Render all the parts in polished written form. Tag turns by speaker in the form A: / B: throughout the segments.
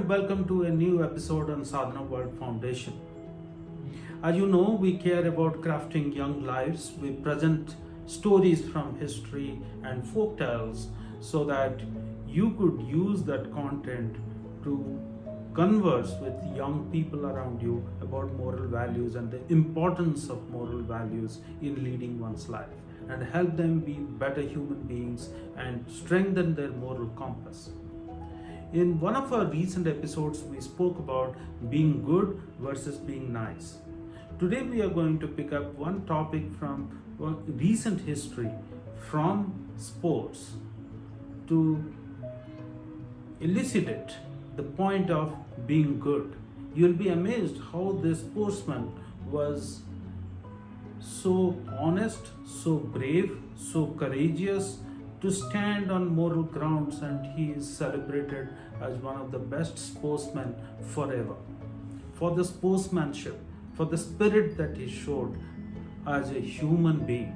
A: welcome to a new episode on Sadhana World Foundation. As you know, we care about crafting young lives. We present stories from history and folk tales so that you could use that content to converse with young people around you about moral values and the importance of moral values in leading one's life and help them be better human beings and strengthen their moral compass. In one of our recent episodes, we spoke about being good versus being nice. Today, we are going to pick up one topic from recent history, from sports, to elucidate the point of being good. You'll be amazed how this sportsman was so honest, so brave, so courageous to stand on moral grounds, and he is celebrated as one of the best sportsmen forever. For the sportsmanship, for the spirit that he showed as a human being.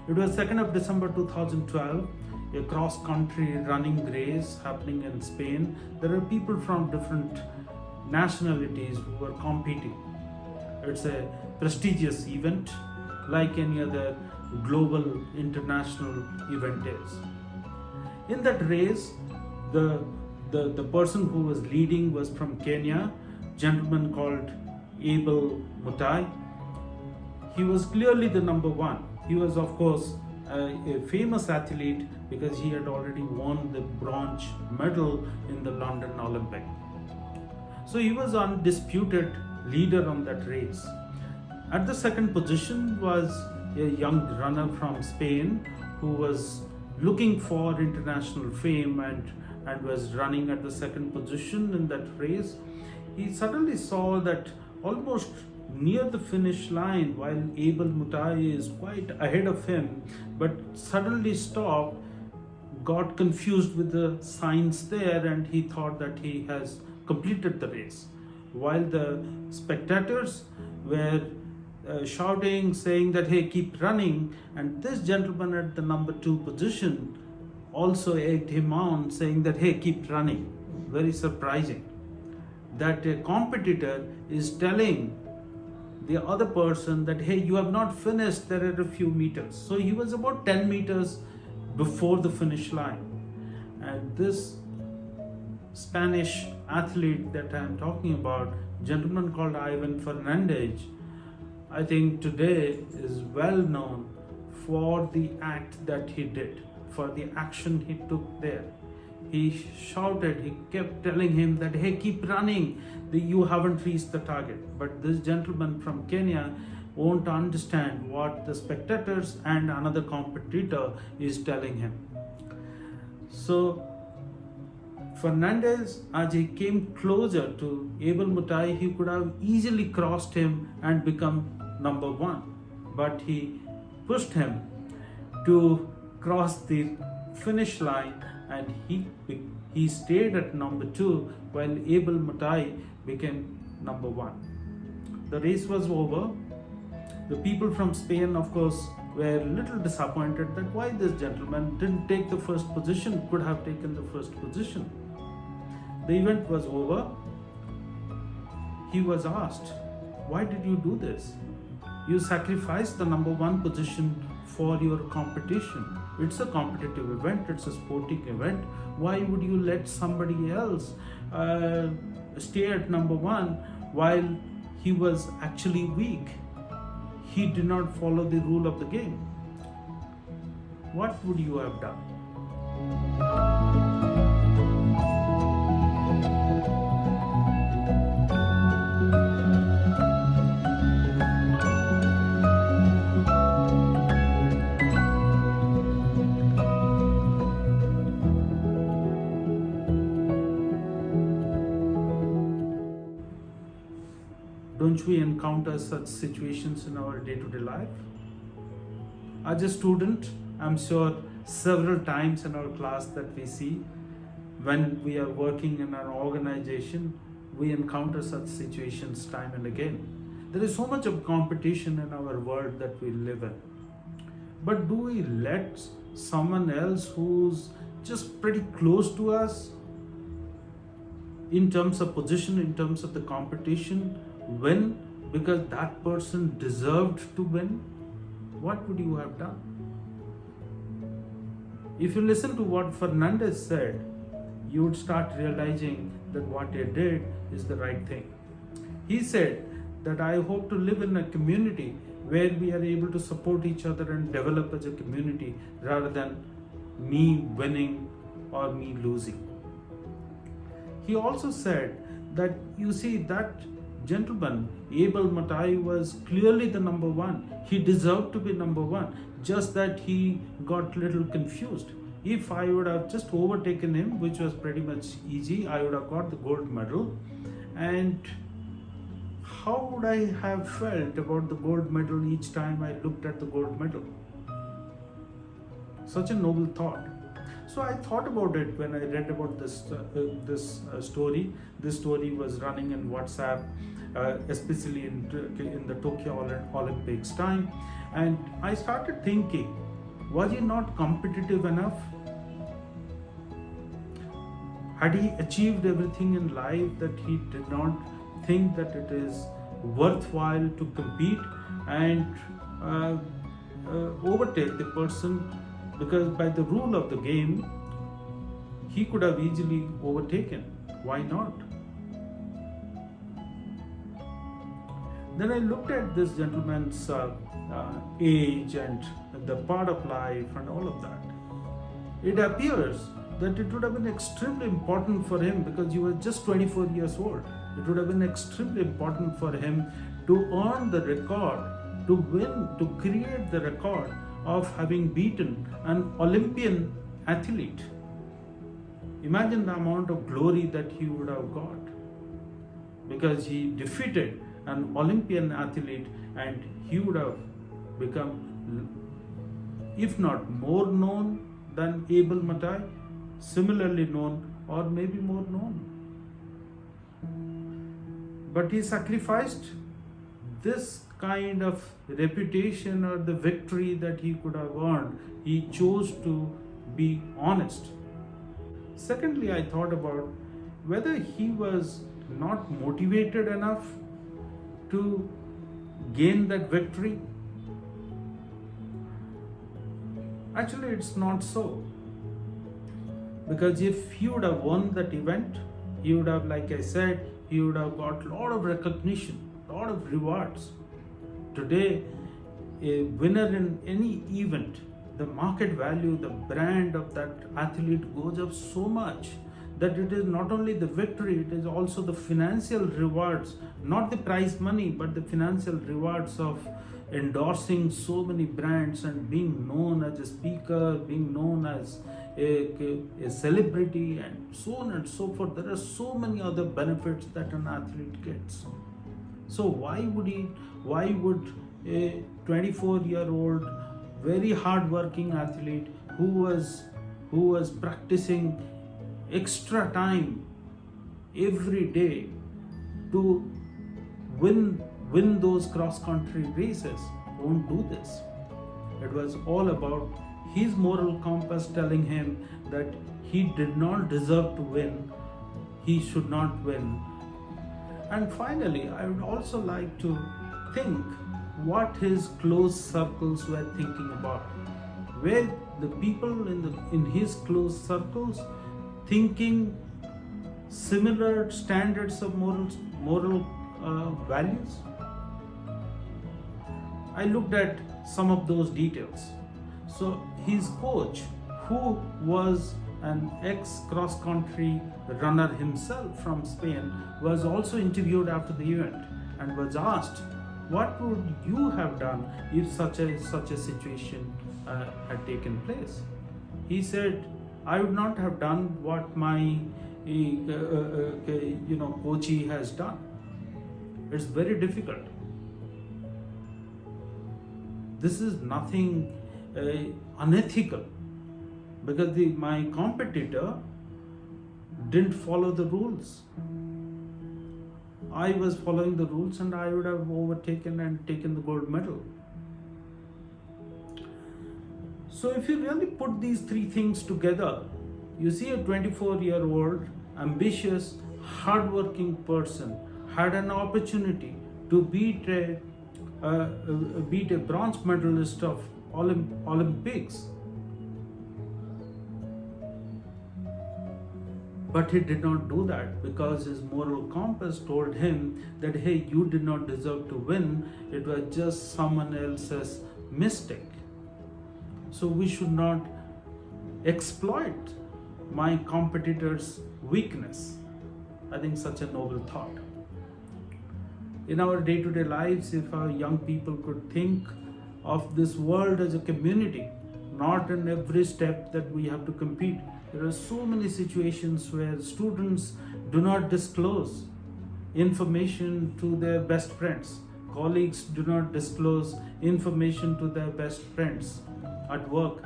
A: It was 2nd of December 2012, a cross-country running race happening in Spain. There are people from different nationalities who were competing. It's a prestigious event like any other global international event is. In that race, the person who was leading was from Kenya, gentleman called Abel Mutai. He was clearly the number one. He was, of course, a famous athlete because he had already won the bronze medal in the London Olympic. So he was undisputed leader on that race. At the second position was a young runner from Spain who was looking for international fame and was running at the second position in that race. He suddenly saw that almost near the finish line, while Abel Mutai is quite ahead of him, but suddenly stopped, got confused with the signs there, and he thought that he has completed the race. While the spectators were shouting, saying that, hey, keep running, and this gentleman at the number 2 position also egged him on, saying that, hey, keep running. Very surprising that a competitor is telling the other person that, hey, you have not finished, there are a few meters. So he was about 10 meters before the finish line. And this Spanish athlete that I am talking about, gentleman called Fernandez, I think today is well known for the act that he did, for the action he took there. He shouted, he kept telling him that, hey, keep running, you haven't reached the target. But this gentleman from Kenya won't understand what the spectators and another competitor is telling him. So Fernandez, as he came closer to Abel Mutai, he could have easily crossed him and become number 1. But he pushed him to cross the finish line, and he stayed at number 2 while Abel Mutai became number 1. The race was over. The people from Spain, of course, were a little disappointed that why this gentleman didn't take the first position, could have taken the first position. The event was over. He was asked, why did you do this? You sacrificed the number 1 position for your competition. It's a competitive event, it's a sporting event. Why would you let somebody else stay at number 1 while he was actually weak? He did not follow the rule of the game. What would you have done? Don't we encounter such situations in our day-to-day life? As a student, I'm sure several times in our class that we see, when we are working in an organization, we encounter such situations time and again. There is so much of competition in our world that we live in. But do we let someone else who's just pretty close to us in terms of position, in terms of the competition, win because that person deserved to win, what would you have done? If you listen to what Fernandez said, you would start realizing that what he did is the right thing. He said that I hope to live in a community where we are able to support each other and develop as a community rather than me winning or me losing. He also said that, you see, that gentleman, Abel Matai, was clearly the number one. He deserved to be number one, just that he got a little confused. If I would have just overtaken him, which was pretty much easy, I would have got the gold medal. And how would I have felt about the gold medal each time I looked at the gold medal? Such a noble thought. So I thought about it when I read about this story. This story was running in WhatsApp, especially in the Tokyo Olympics time. And I started thinking, was he not competitive enough? Had he achieved everything in life that he did not think that it is worthwhile to compete and overtake the person? Because by the rule of the game, he could have easily overtaken. Why not? Then I looked at this gentleman's age and the part of life and all of that. It appears that it would have been extremely important for him, because he was just 24 years old. It would have been extremely important for him to earn the record, to win, to create the record of having beaten an Olympian athlete. Imagine the amount of glory that he would have got, because he defeated an Olympian athlete, and he would have become, if not more known than Abel Matai, similarly known or maybe more known. But he sacrificed this kind of reputation or the victory that he could have earned. He chose to be honest. Secondly, I thought about whether he was not motivated enough to gain that victory. Actually, it's not so. Because if he would have won that event, he would have, like I said, he would have got a lot of recognition, a lot of rewards. Today, a winner in any event, the market value, the brand of that athlete goes up so much that it is not only the victory, it is also the financial rewards, not the prize money, but the financial rewards of endorsing so many brands and being known as a speaker, being known as a celebrity, and so on and so forth. There are so many other benefits that an athlete gets. So why would a 24-year-old, very hard-working athlete who was practicing extra time every day to win those cross-country races, won't do this? It was all about his moral compass telling him that he did not deserve to win, he should not win. And finally, I would also like to think what his close circles were thinking about. Were the people in his close circles thinking similar standards of moral values? I looked at some of those details. So his coach, who was an ex-cross-country runner himself from Spain, was also interviewed after the event and was asked, what would you have done if such a situation had taken place? He said, I would not have done what my coachee has done. It's very difficult. This is nothing unethical, because my competitor didn't follow the rules. I was following the rules and I would have overtaken and taken the gold medal. So if you really put these three things together, you see a 24-year-old, ambitious, hardworking person had an opportunity to beat a bronze medalist of Olympics. But he did not do that because his moral compass told him that, hey, you did not deserve to win, it was just someone else's mistake. So we should not exploit my competitor's weakness. I think such a noble thought. In our day-to-day lives, if our young people could think of this world as a community, not in every step that we have to compete. There are so many situations where students do not disclose information to their best friends. Colleagues do not disclose information to their best friends at work.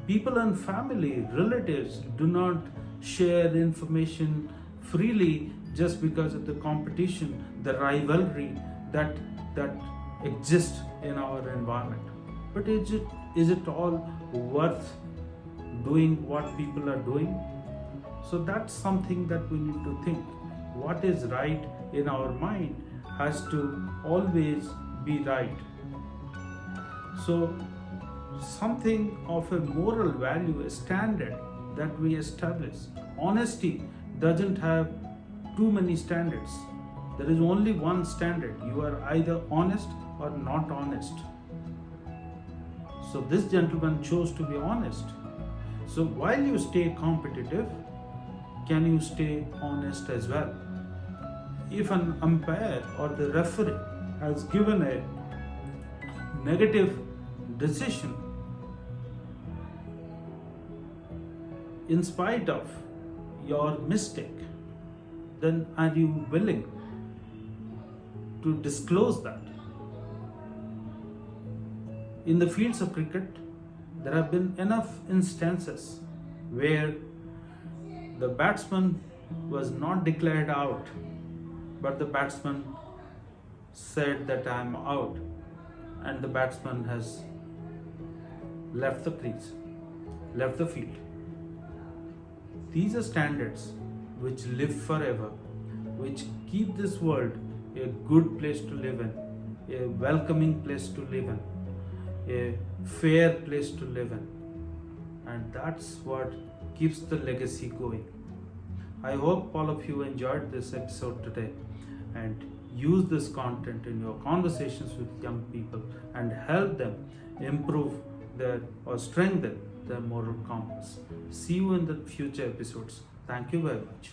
A: People and family, relatives do not share information freely just because of the competition, the rivalry that exists in our environment. But is it all worth doing what people are doing? So that's something that we need to think. What is right in our mind has to always be right. So something of a moral value, a standard that we establish. Honesty doesn't have too many standards. There is only one standard. You are either honest or not honest. So this gentleman chose to be honest. So while you stay competitive, can you stay honest as well? If an umpire or the referee has given a negative decision in spite of your mistake, then are you willing to disclose that? In the fields of cricket, there have been enough instances where the batsman was not declared out, but the batsman said that I am out, and the batsman has left the crease, left the field. These are standards which live forever, which keep this world a good place to live in, a welcoming place to live in, a fair place to live in. And that's what keeps the legacy going. I hope all of you enjoyed this episode today and use this content in your conversations with young people and help them improve their or strengthen their moral compass. See you in the future episodes. Thank you very much.